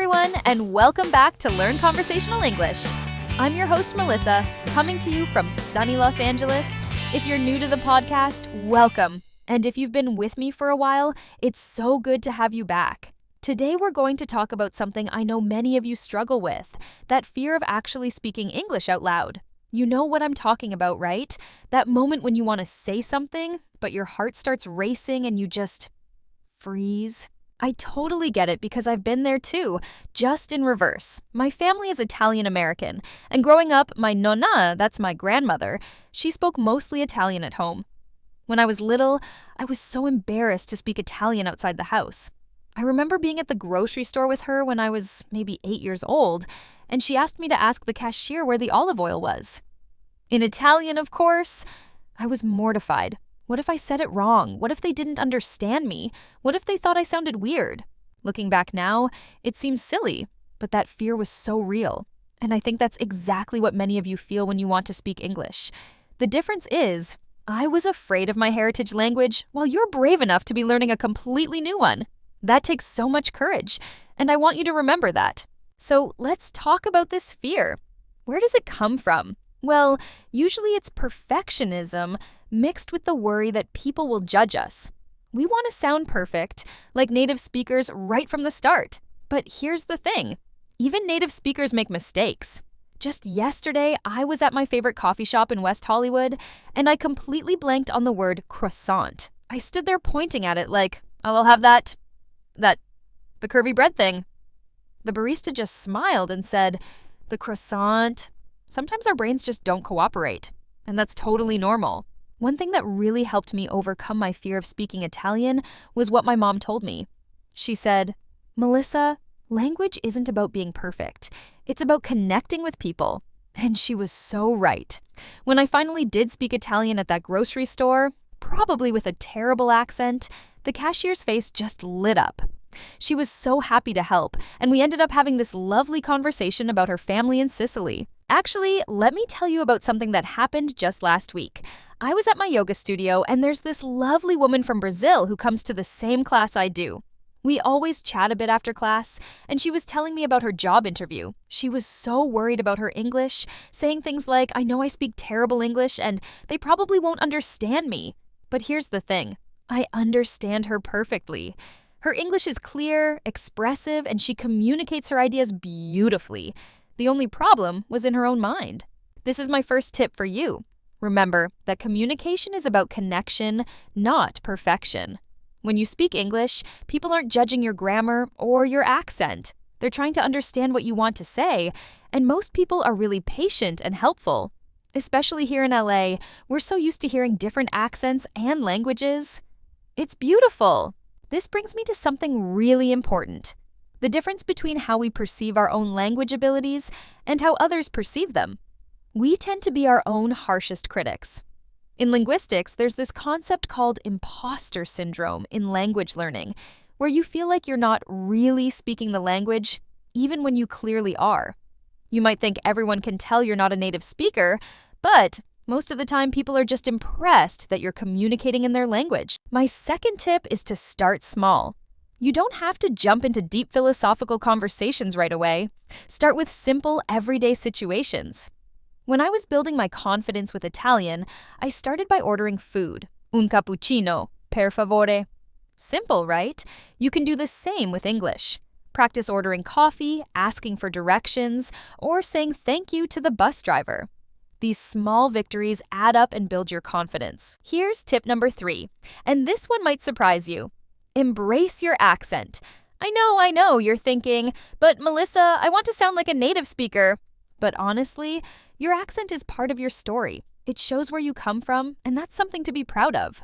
everyone, and welcome back to Learn Conversational English. I'm your host, Melissa, coming to you from sunny Los Angeles. If you're new to the podcast, welcome. And if you've been with me for a while, it's so good to have you back. Today, we're going to talk about something I know many of you struggle with, that fear of actually speaking English out loud. You know what I'm talking about, right? That moment when you want to say something, but your heart starts racing and you just freeze. I totally get it because I've been there too, just in reverse. My family is Italian-American, and growing up, my nonna, that's my grandmother, she spoke mostly Italian at home. When I was little, I was so embarrassed to speak Italian outside the house. I remember being at the grocery store with her when I was maybe 8 years old, and she asked me to ask the cashier where the olive oil was. In Italian, of course. I was mortified. What if I said it wrong? What if they didn't understand me? What if they thought I sounded weird? Looking back now, it seems silly, but that fear was so real. And I think that's exactly what many of you feel when you want to speak English. The difference is, I was afraid of my heritage language while you're brave enough to be learning a completely new one. That takes so much courage, and I want you to remember that. So let's talk about this fear. Where does it come from? Well, usually it's perfectionism mixed with the worry that people will judge us. We want to sound perfect, like native speakers right from the start. But here's the thing. Even native speakers make mistakes. Just yesterday, I was at my favorite coffee shop in West Hollywood, and I completely blanked on the word croissant. I stood there pointing at it like, I'll have the curvy bread thing. The barista just smiled and said, the croissant. Sometimes our brains just don't cooperate, and that's totally normal. One thing that really helped me overcome my fear of speaking Italian was what my mom told me. She said, Melissa, language isn't about being perfect. It's about connecting with people. And she was so right. When I finally did speak Italian at that grocery store, probably with a terrible accent, the cashier's face just lit up. She was so happy to help, and we ended up having this lovely conversation about her family in Sicily. Actually, let me tell you about something that happened just last week. I was at my yoga studio, and there's this lovely woman from Brazil who comes to the same class I do. We always chat a bit after class, and she was telling me about her job interview. She was so worried about her English, saying things like, I know I speak terrible English, and they probably won't understand me. But here's the thing. I understand her perfectly. Her English is clear, expressive, and she communicates her ideas beautifully. The only problem was in her own mind. This is my first tip for you. Remember that communication is about connection, not perfection. When you speak English, people aren't judging your grammar or your accent. They're trying to understand what you want to say, and most people are really patient and helpful. Especially here in LA, we're so used to hearing different accents and languages. It's beautiful. This brings me to something really important. The difference between how we perceive our own language abilities and how others perceive them. We tend to be our own harshest critics. In linguistics, there's this concept called imposter syndrome in language learning, where you feel like you're not really speaking the language, even when you clearly are. You might think everyone can tell you're not a native speaker, but most of the time people are just impressed that you're communicating in their language. My second tip is to start small. You don't have to jump into deep philosophical conversations right away. Start with simple, everyday situations. When I was building my confidence with Italian, I started by ordering food. Un cappuccino, per favore. Simple, right? You can do the same with English. Practice ordering coffee, asking for directions, or saying thank you to the bus driver. These small victories add up and build your confidence. Here's tip number 3, and this one might surprise you. Embrace your accent. I know, you're thinking, but Melissa, I want to sound like a native speaker. But honestly, your accent is part of your story. It shows where you come from, and that's something to be proud of.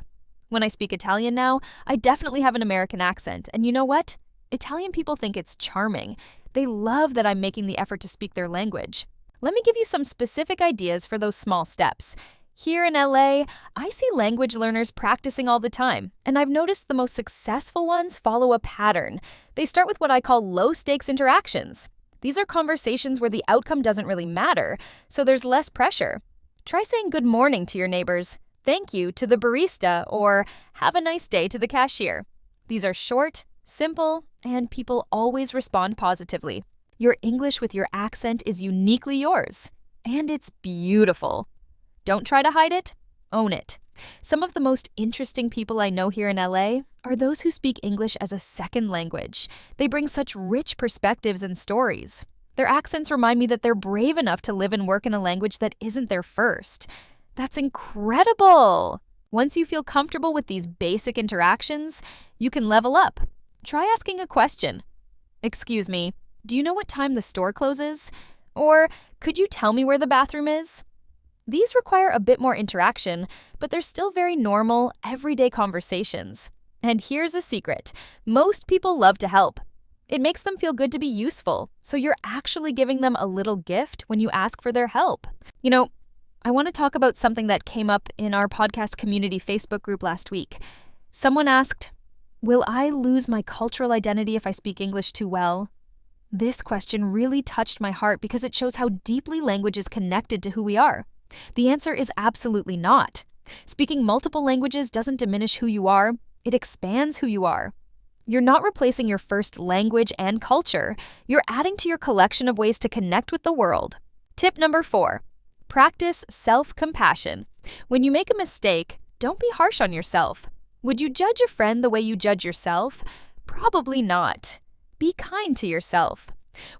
When I speak Italian now, I definitely have an American accent, and you know what? Italian people think it's charming. They love that I'm making the effort to speak their language. Let me give you some specific ideas for those small steps. Here in LA, I see language learners practicing all the time, and I've noticed the most successful ones follow a pattern. They start with what I call low-stakes interactions. These are conversations where the outcome doesn't really matter, so there's less pressure. Try saying good morning to your neighbors, thank you to the barista, or have a nice day to the cashier. These are short, simple, and people always respond positively. Your English with your accent is uniquely yours, and it's beautiful. Don't try to hide it, own it. Some of the most interesting people I know here in LA are those who speak English as a second language. They bring such rich perspectives and stories. Their accents remind me that they're brave enough to live and work in a language that isn't their first. That's incredible! Once you feel comfortable with these basic interactions, you can level up. Try asking a question. Excuse me, do you know what time the store closes? Or could you tell me where the bathroom is? These require a bit more interaction, but they're still very normal, everyday conversations. And here's a secret. Most people love to help. It makes them feel good to be useful, so you're actually giving them a little gift when you ask for their help. I want to talk about something that came up in our podcast community Facebook group last week. Someone asked, "Will I lose my cultural identity if I speak English too well?" This question really touched my heart because it shows how deeply language is connected to who we are. The answer is absolutely not. Speaking multiple languages doesn't diminish who you are, it expands who you are. You're not replacing your first language and culture. You're adding to your collection of ways to connect with the world. Tip number 4. Practice self-compassion. When you make a mistake, don't be harsh on yourself. Would you judge a friend the way you judge yourself? Probably not. Be kind to yourself.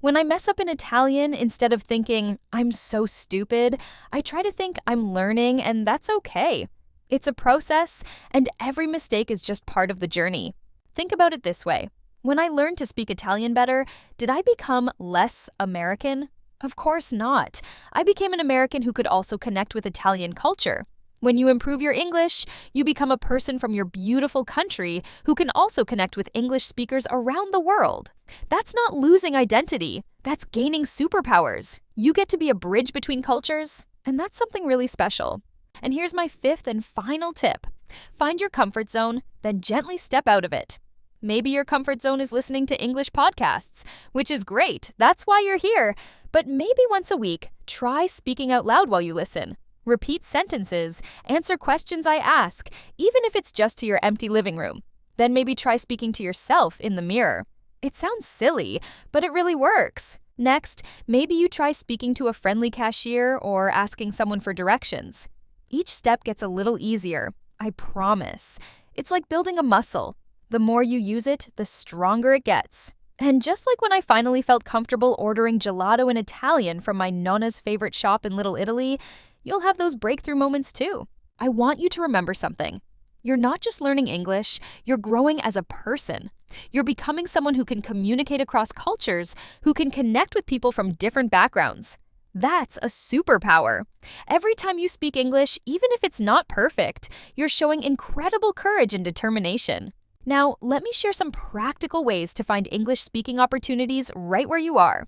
When I mess up in Italian, instead of thinking, "I'm so stupid," I try to think I'm learning, and that's okay. It's a process, and every mistake is just part of the journey. Think about it this way. When I learned to speak Italian better, did I become less American? Of course not. I became an American who could also connect with Italian culture. When you improve your English, you become a person from your beautiful country who can also connect with English speakers around the world. That's not losing identity. That's gaining superpowers. You get to be a bridge between cultures, and that's something really special. And here's my 5th and final tip. Find your comfort zone, then gently step out of it. Maybe your comfort zone is listening to English podcasts, which is great. That's why you're here. But maybe once a week, try speaking out loud while you listen. Repeat sentences, answer questions I ask, even if it's just to your empty living room. Then maybe try speaking to yourself in the mirror. It sounds silly, but it really works. Next, maybe you try speaking to a friendly cashier or asking someone for directions. Each step gets a little easier, I promise. It's like building a muscle. The more you use it, the stronger it gets. And just like when I finally felt comfortable ordering gelato in Italian from my nonna's favorite shop in Little Italy, you'll have those breakthrough moments too. I want you to remember something. You're not just learning English, you're growing as a person. You're becoming someone who can communicate across cultures, who can connect with people from different backgrounds. That's a superpower. Every time you speak English, even if it's not perfect, you're showing incredible courage and determination. Now, let me share some practical ways to find English speaking opportunities right where you are.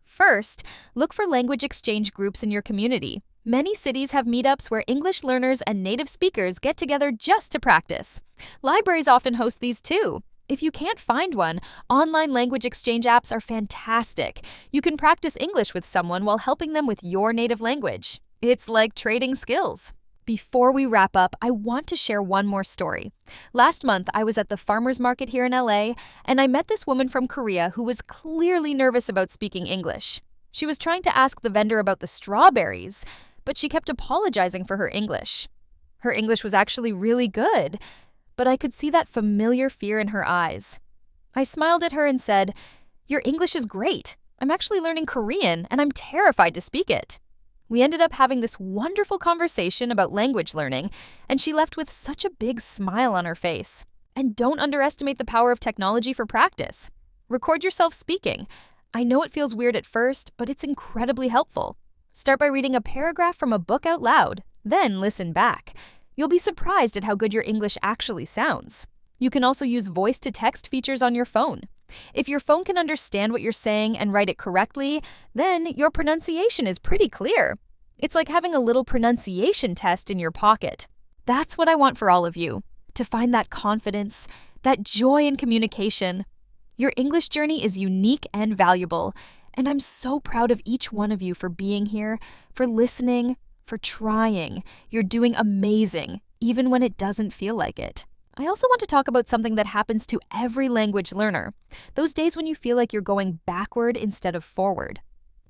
First, look for language exchange groups in your community. Many cities have meetups where English learners and native speakers get together just to practice. Libraries often host these too. If you can't find one, online language exchange apps are fantastic. You can practice English with someone while helping them with your native language. It's like trading skills. Before we wrap up, I want to share one more story. Last month, I was at the farmer's market here in LA, and I met this woman from Korea who was clearly nervous about speaking English. She was trying to ask the vendor about the strawberries, but she kept apologizing for her English. Her English was actually really good, but I could see that familiar fear in her eyes. I smiled at her and said, "Your English is great. I'm actually learning Korean, and I'm terrified to speak it." We ended up having this wonderful conversation about language learning, and she left with such a big smile on her face. And don't underestimate the power of technology for practice. Record yourself speaking. I know it feels weird at first, but it's incredibly helpful. Start by reading a paragraph from a book out loud, then listen back. You'll be surprised at how good your English actually sounds. You can also use voice-to-text features on your phone. If your phone can understand what you're saying and write it correctly, then your pronunciation is pretty clear. It's like having a little pronunciation test in your pocket. That's what I want for all of you, to find that confidence, that joy in communication. Your English journey is unique and valuable, and I'm so proud of each one of you for being here, for listening, for trying. You're doing amazing, even when it doesn't feel like it. I also want to talk about something that happens to every language learner. Those days when you feel like you're going backward instead of forward.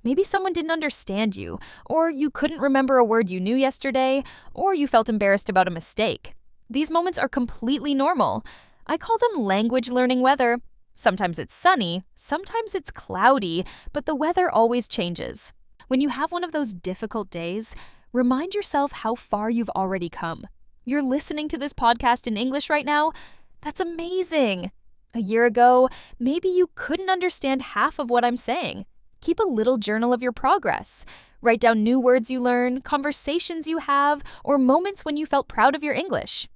Maybe someone didn't understand you, or you couldn't remember a word you knew yesterday, or you felt embarrassed about a mistake. These moments are completely normal. I call them language learning weather. Sometimes it's sunny, sometimes it's cloudy, but the weather always changes. When you have one of those difficult days, remind yourself how far you've already come. You're listening to this podcast in English right now? That's amazing! A year ago, maybe you couldn't understand half of what I'm saying. Keep a little journal of your progress. Write down new words you learn, conversations you have, or moments when you felt proud of your English.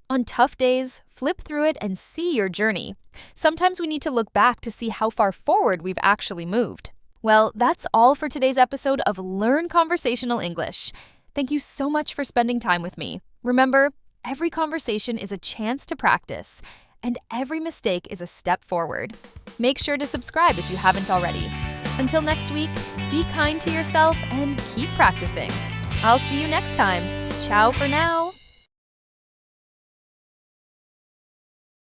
On tough days, flip through it and see your journey. Sometimes we need to look back to see how far forward we've actually moved. Well, that's all for today's episode of Learn Conversational English. Thank you so much for spending time with me. Remember, every conversation is a chance to practice, and every mistake is a step forward. Make sure to subscribe if you haven't already. Until next week, be kind to yourself and keep practicing. I'll see you next time. Ciao for now.